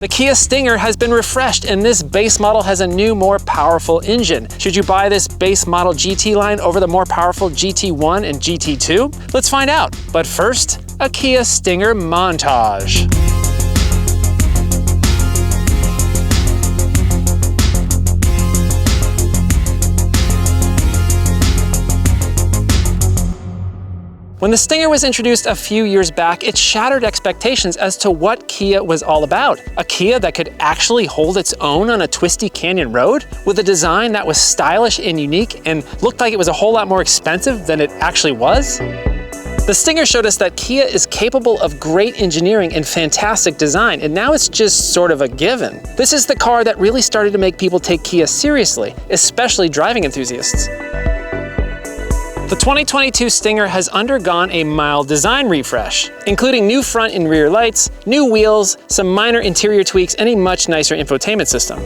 The Kia Stinger has been refreshed and this base model has a new, more powerful engine. Should you buy this base model GT line over the more powerful GT1 and GT2? Let's find out. But first, a Kia Stinger montage. When the Stinger was introduced a few years back, it shattered expectations as to what Kia was all about. A Kia that could actually hold its own on a twisty canyon road with a design that was stylish and unique and looked like it was a whole lot more expensive than it actually was. The Stinger showed us that Kia is capable of great engineering and fantastic design, and now it's just sort of a given. This is the car that really started to make people take Kia seriously, especially driving enthusiasts. The 2022 Stinger has undergone a mild design refresh, including new front and rear lights, new wheels, some minor interior tweaks, and a much nicer infotainment system.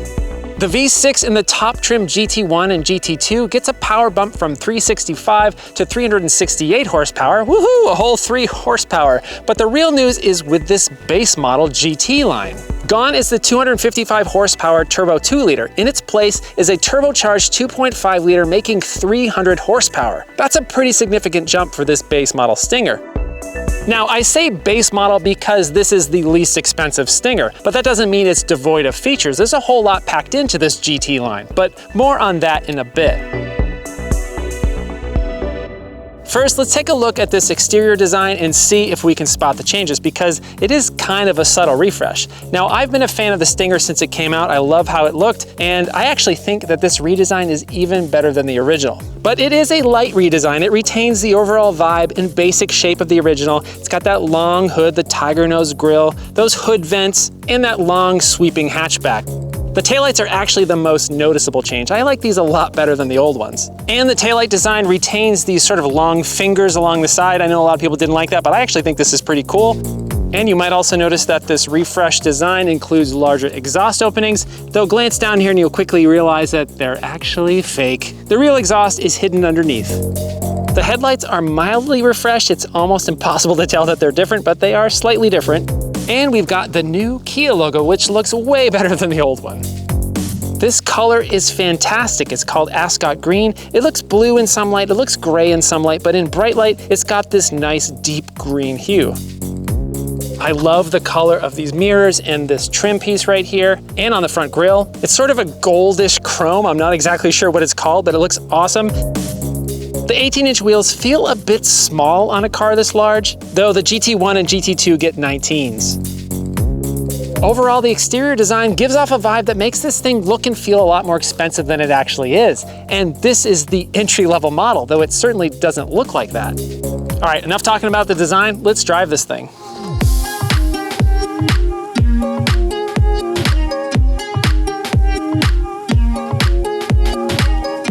The V6 in the top trim GT1 and GT2 gets a power bump from 365 to 368 horsepower. Woohoo, a whole 3 horsepower. But the real news is with this base model GT line. Gone is the 255 horsepower turbo 2-liter. In its place is a turbocharged 2.5-liter making 300 horsepower. That's a pretty significant jump for this base model Stinger. Now, I say base model because this is the least expensive Stinger, but that doesn't mean it's devoid of features. There's a whole lot packed into this GT line, but more on that in a bit. First, let's take a look at this exterior design and see if we can spot the changes, because it is kind of a subtle refresh. Now, I've been a fan of the Stinger since it came out. I love how it looked, and I actually think that this redesign is even better than the original. But it is a light redesign. It retains the overall vibe and basic shape of the original. It's got that long hood, the tiger nose grille, those hood vents, and that long sweeping hatchback. The taillights are actually the most noticeable change. I like these a lot better than the old ones. And the taillight design retains these sort of long fingers along the side. I know a lot of people didn't like that, but I actually think this is pretty cool. And you might also notice that this refreshed design includes larger exhaust openings, though glance down here and you'll quickly realize that they're actually fake. The real exhaust is hidden underneath. The headlights are mildly refreshed. It's almost impossible to tell that they're different, but they are slightly different. And we've got the new Kia logo, which looks way better than the old one. This color is fantastic. It's called Ascot Green. It looks blue in some light, it looks gray in some light, but in bright light, it's got this nice deep green hue. I love the color of these mirrors and this trim piece right here, and on the front grille. It's sort of a goldish chrome. I'm not exactly sure what it's called, but it looks awesome. The 18-inch wheels feel a bit small on a car this large, though the GT1 and GT2 get 19s. Overall, the exterior design gives off a vibe that makes this thing look and feel a lot more expensive than it actually is. And this is the entry-level model, though it certainly doesn't look like that. All right, enough talking about the design. Let's drive this thing.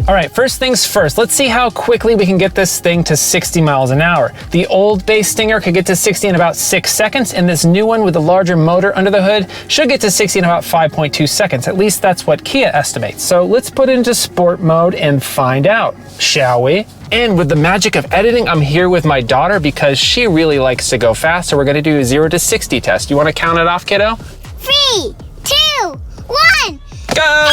All right, first things first, let's see how quickly we can get this thing to 60 miles an hour. The old base Stinger could get to 60 in about 6 seconds, and this new one with the larger motor under the hood should get to 60 in about 5.2 seconds. At least that's what Kia estimates. So let's put it into sport mode and find out, shall we? And with the magic of editing, I'm here with my daughter because she really likes to go fast, so we're gonna do a 0 to 60 test. You wanna count it off, kiddo? 3, 2, 1, go!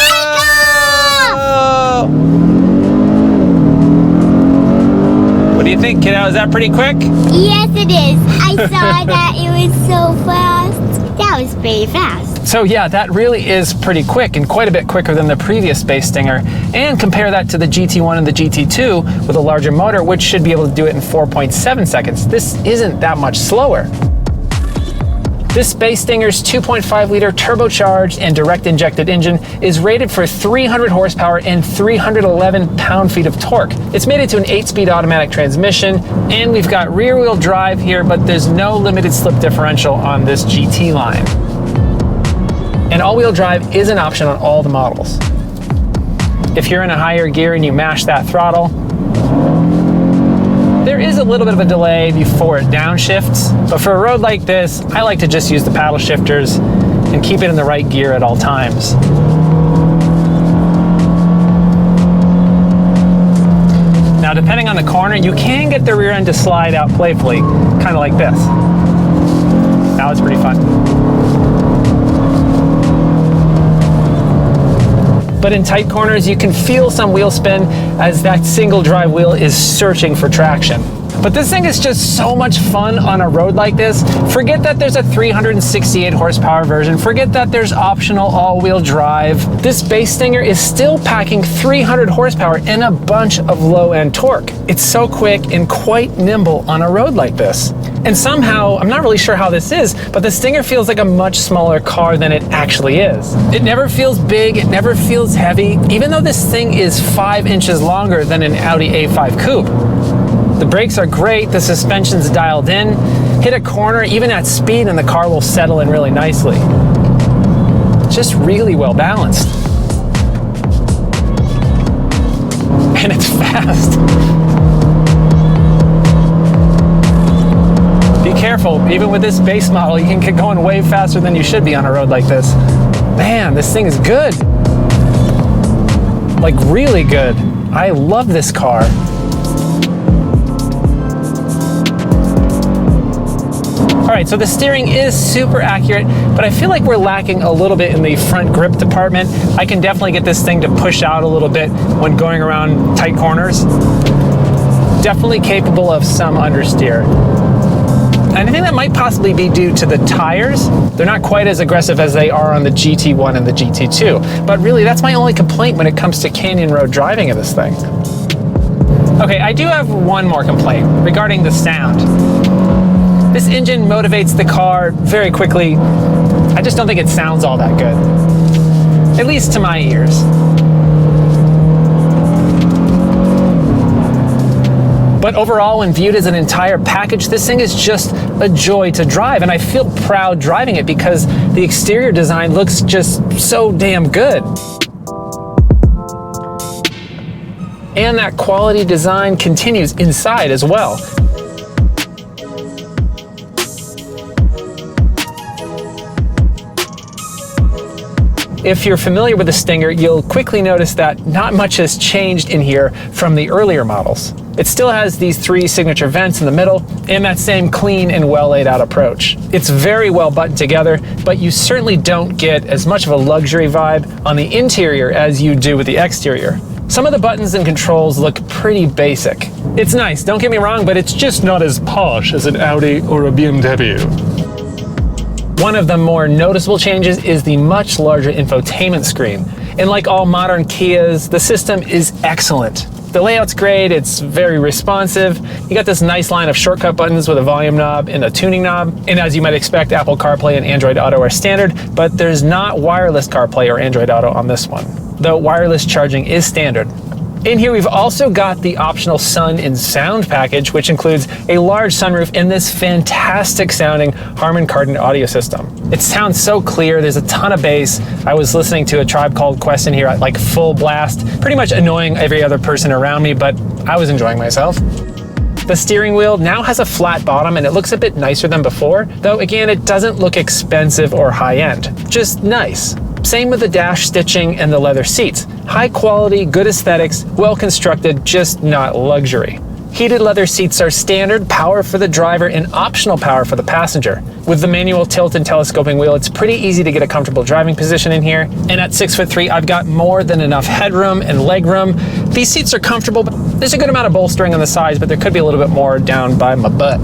What do you think, kiddo? Is that pretty quick? Yes, it is. I saw that it was so fast. That was pretty fast. So yeah, that really is pretty quick and quite a bit quicker than the previous base Stinger. And compare that to the GT1 and the GT2 with a larger motor, which should be able to do it in 4.7 seconds. This isn't that much slower. This base Stinger's 2.5-liter turbocharged and direct injected engine is rated for 300 horsepower and 311 pound-feet of torque. It's made into an 8-speed automatic transmission, and we've got rear-wheel drive here, but there's no limited slip differential on this GT line. And all-wheel drive is an option on all the models. If you're in a higher gear and you mash that throttle, there is a little bit of a delay before it downshifts, but for a road like this, I like to just use the paddle shifters and keep it in the right gear at all times. Now, depending on the corner, you can get the rear end to slide out playfully, kind of like this. Now it's pretty fun. but in tight corners you can feel some wheel spin as that single drive wheel is searching for traction. But this thing is just so much fun on a road like this. Forget that there's a 368 horsepower version. Forget that there's optional all-wheel drive. This base Stinger is still packing 300 horsepower and a bunch of low-end torque. It's so quick and quite nimble on a road like this. And somehow, I'm not really sure how this is, but the Stinger feels like a much smaller car than it actually is. It never feels big, it never feels heavy, even though this thing is 5 inches longer than an Audi A5 Coupe. The brakes are great, the suspension's dialed in. Hit a corner, even at speed, and the car will settle in really nicely. Just really well balanced. And it's fast. Be careful, even with this base model, you can get going way faster than you should be on a road like this. Man, this thing is good. Like really good. I love this car. All right, so the steering is super accurate, but I feel like we're lacking a little bit in the front grip department. I can definitely get this thing to push out a little bit when going around tight corners. Definitely capable of some understeer. And I think that might possibly be due to the tires. They're not quite as aggressive as they are on the GT1 and the GT2. But really, that's my only complaint when it comes to canyon road driving of this thing. Okay, I do have one more complaint regarding the sound. This engine motivates the car very quickly. I just don't think it sounds all that good, at least to my ears. But overall, when viewed as an entire package, this thing is just a joy to drive, and I feel proud driving it because the exterior design looks just so damn good. And that quality design continues inside as well. If you're familiar with the Stinger, you'll quickly notice that not much has changed in here from the earlier models. It still has these 3 signature vents in the middle and that same clean and well laid out approach. It's very well buttoned together, but you certainly don't get as much of a luxury vibe on the interior as you do with the exterior. Some of the buttons and controls look pretty basic. It's nice, don't get me wrong, but it's just not as posh as an Audi or a BMW. One of the more noticeable changes is the much larger infotainment screen. And like all modern Kias, the system is excellent. The layout's great, it's very responsive. You got this nice line of shortcut buttons with a volume knob and a tuning knob. And as you might expect, Apple CarPlay and Android Auto are standard, but there's not wireless CarPlay or Android Auto on this one, though wireless charging is standard. In here, we've also got the optional Sun and Sound package, which includes a large sunroof and this fantastic sounding Harman Kardon audio system. It sounds so clear, there's a ton of bass. I was listening to A Tribe Called Quest in here at like full blast, pretty much annoying every other person around me, but I was enjoying myself. The steering wheel now has a flat bottom and it looks a bit nicer than before, though again, it doesn't look expensive or high-end, just nice. Same with the dash stitching and the leather seats. High quality, good aesthetics, well constructed, just not luxury. Heated leather seats are standard, power for the driver and optional power for the passenger. With the manual tilt and telescoping wheel, it's pretty easy to get a comfortable driving position in here. And at 6'3", I've got more than enough headroom and legroom. These seats are comfortable, but there's a good amount of bolstering on the sides, but there could be a little bit more down by my butt.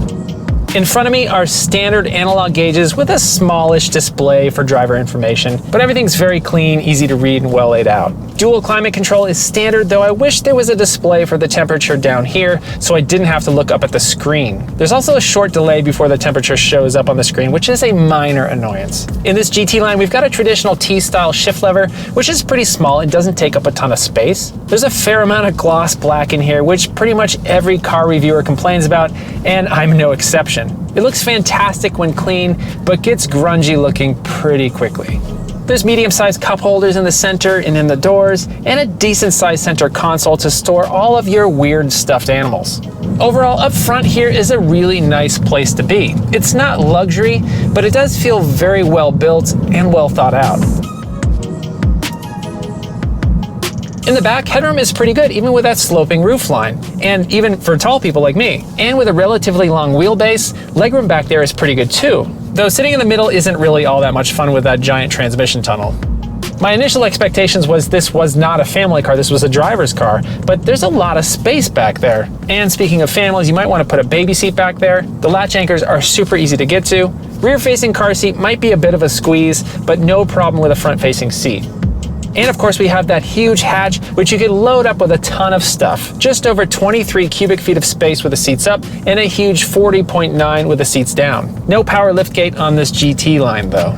In front of me are standard analog gauges with a smallish display for driver information, but everything's very clean, easy to read, and well laid out. Dual climate control is standard, though I wish there was a display for the temperature down here so I didn't have to look up at the screen. There's also a short delay before the temperature shows up on the screen, which is a minor annoyance. In this GT line, we've got a traditional T-style shift lever, which is pretty small and doesn't take up a ton of space. There's a fair amount of gloss black in here, which pretty much every car reviewer complains about, and I'm no exception. It looks fantastic when clean, but gets grungy looking pretty quickly. There's medium-sized cup holders in the center and in the doors, and a decent-sized center console to store all of your weird stuffed animals. Overall, up front here is a really nice place to be. It's not luxury, but it does feel very well built and well thought out. In the back, headroom is pretty good, even with that sloping roofline, and even for tall people like me. And with a relatively long wheelbase, legroom back there is pretty good too, though sitting in the middle isn't really all that much fun with that giant transmission tunnel. My initial expectations was this was not a family car, this was a driver's car, but there's a lot of space back there. And speaking of families, you might want to put a baby seat back there. The latch anchors are super easy to get to. Rear-facing car seat might be a bit of a squeeze, but no problem with a front-facing seat. And of course we have that huge hatch, which you can load up with a ton of stuff. Just over 23 cubic feet of space with the seats up, and a huge 40.9 with the seats down. No power liftgate on this GT line though.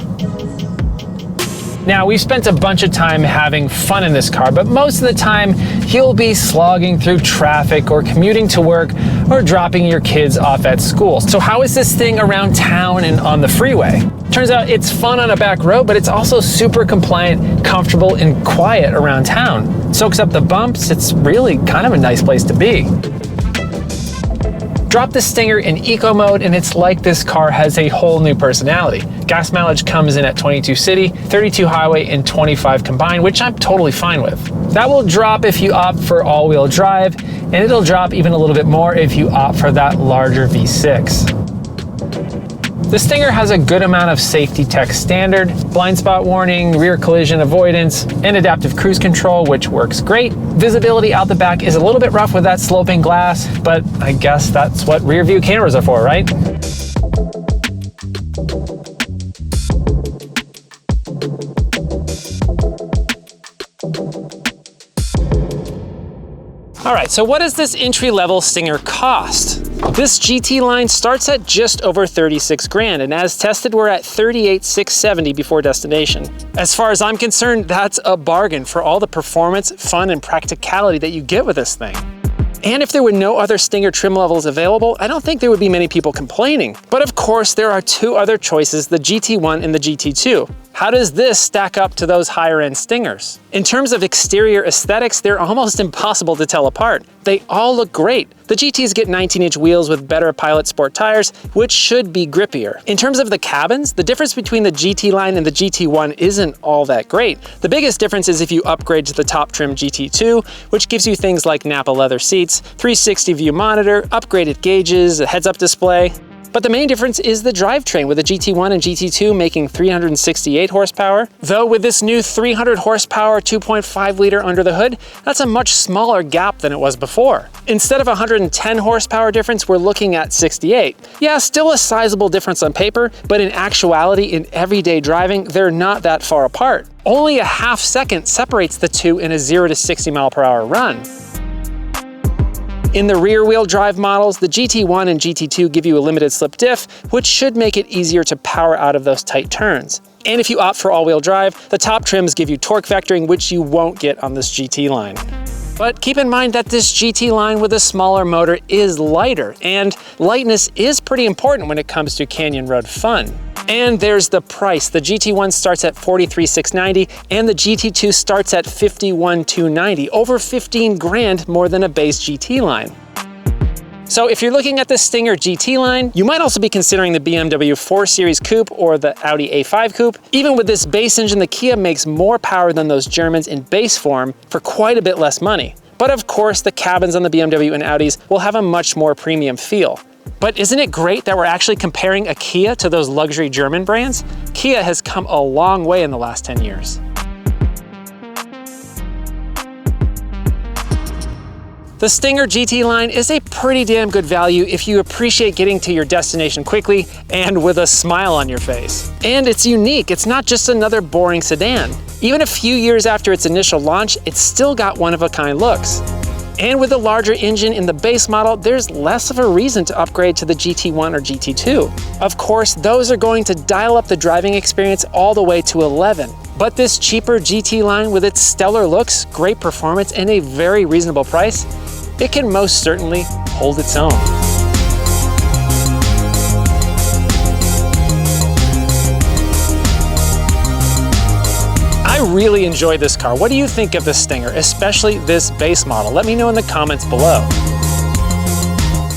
Now, we've spent a bunch of time having fun in this car, but most of the time you'll be slogging through traffic or commuting to work or dropping your kids off at school. So how is this thing around town and on the freeway? Turns out it's fun on a back road, but it's also super compliant, comfortable, and quiet around town. Soaks up the bumps. It's really kind of a nice place to be. Drop the Stinger in eco mode and it's like this car has a whole new personality. Gas mileage comes in at 22 city, 32 highway, and 25 combined, which I'm totally fine with. That will drop if you opt for all-wheel drive, and it'll drop even a little bit more if you opt for that larger V6. The Stinger has a good amount of safety tech standard, blind spot warning, rear collision avoidance, and adaptive cruise control, which works great. Visibility out the back is a little bit rough with that sloping glass, but I guess that's what rear view cameras are for, right? All right, so what does this entry-level Stinger cost? This GT line starts at just over 36 grand, and as tested, we're at 38,670 before destination. As far as I'm concerned, that's a bargain for all the performance, fun, and practicality that you get with this thing. And if there were no other Stinger trim levels available, I don't think there would be many people complaining. But of course, there are two other choices, the GT1 and the GT2. How does this stack up to those higher end Stingers? In terms of exterior aesthetics, they're almost impossible to tell apart. They all look great. The GTs get 19-inch wheels with better Pilot Sport tires, which should be grippier. In terms of the cabins, the difference between the GT line and the GT1 isn't all that great. The biggest difference is if you upgrade to the top trim GT2, which gives you things like Napa leather seats, 360 view monitor, upgraded gauges, a heads-up display. But the main difference is the drivetrain, with the GT1 and GT2 making 368 horsepower. Though with this new 300 horsepower 2.5 liter under the hood, that's a much smaller gap than it was before. Instead of 110 horsepower difference, we're looking at 68. Yeah, still a sizable difference on paper, but in actuality, in everyday driving, they're not that far apart. Only a half second separates the two in a 0 to 60 mile per hour run. In the rear-wheel drive models, the GT1 and GT2 give you a limited slip diff, which should make it easier to power out of those tight turns. And if you opt for all-wheel drive, the top trims give you torque vectoring, which you won't get on this GT line. But keep in mind that this GT line with a smaller motor is lighter, and lightness is pretty important when it comes to canyon road fun. And there's the price. The GT1 starts at $43,690 and the GT2 starts at $51,290, over 15 grand more than a base GT line. So if you're looking at the Stinger GT line, you might also be considering the BMW 4 Series Coupe or the Audi A5 Coupe. Even with this base engine, the Kia makes more power than those Germans in base form for quite a bit less money. But of course, the cabins on the BMW and Audis will have a much more premium feel. But isn't it great that we're actually comparing a Kia to those luxury German brands? Kia has come a long way in the last 10 years. The Stinger GT line is a pretty damn good value if you appreciate getting to your destination quickly and with a smile on your face. And it's unique, it's not just another boring sedan. Even a few years after its initial launch, it's still got one-of-a-kind looks. And with a larger engine in the base model, there's less of a reason to upgrade to the GT1 or GT2. Of course, those are going to dial up the driving experience all the way to 11. But this cheaper GT line with its stellar looks, great performance, and a very reasonable price, it can most certainly hold its own. I really enjoy this car. What do you think of the Stinger, especially this base model? Let me know in the comments below.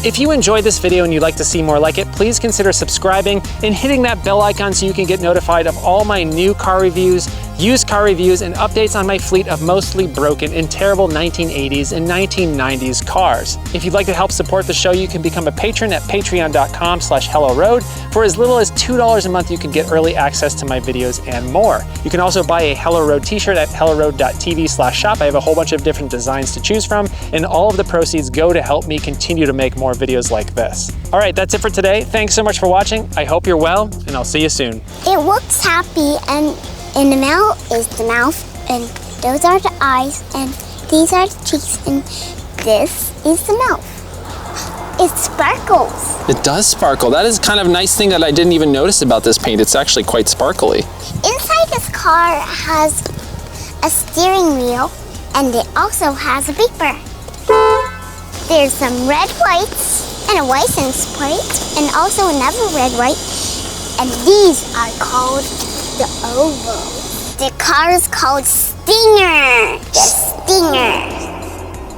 If you enjoyed this video and you'd like to see more like it, please consider subscribing and hitting that bell icon so you can get notified of all my new car reviews, used car reviews, and updates on my fleet of mostly broken and terrible 1980s and 1990s cars. If you'd like to help support the show, you can become a patron at patreon.com/HelloRoad. For as little as $2 a month, you can get early access to my videos and more. You can also buy a Hello Road t-shirt at helloroad.tv/shop. I have a whole bunch of different designs to choose from, and all of the proceeds go to help me continue to make more videos like this. All right, that's it for today. Thanks so much for watching. I hope you're well, and I'll see you soon. It looks happy, and in the middle is the mouth, and those are the eyes, and these are the cheeks, and this is the mouth. It sparkles. It does sparkle. That is kind of a nice thing that I didn't even notice about this paint. It's actually quite sparkly. Inside this car has a steering wheel, and it also has a beeper. There's some red lights and a license plate, and also another red light, and these are called the ovals. The car is called Stinger. The Stinger.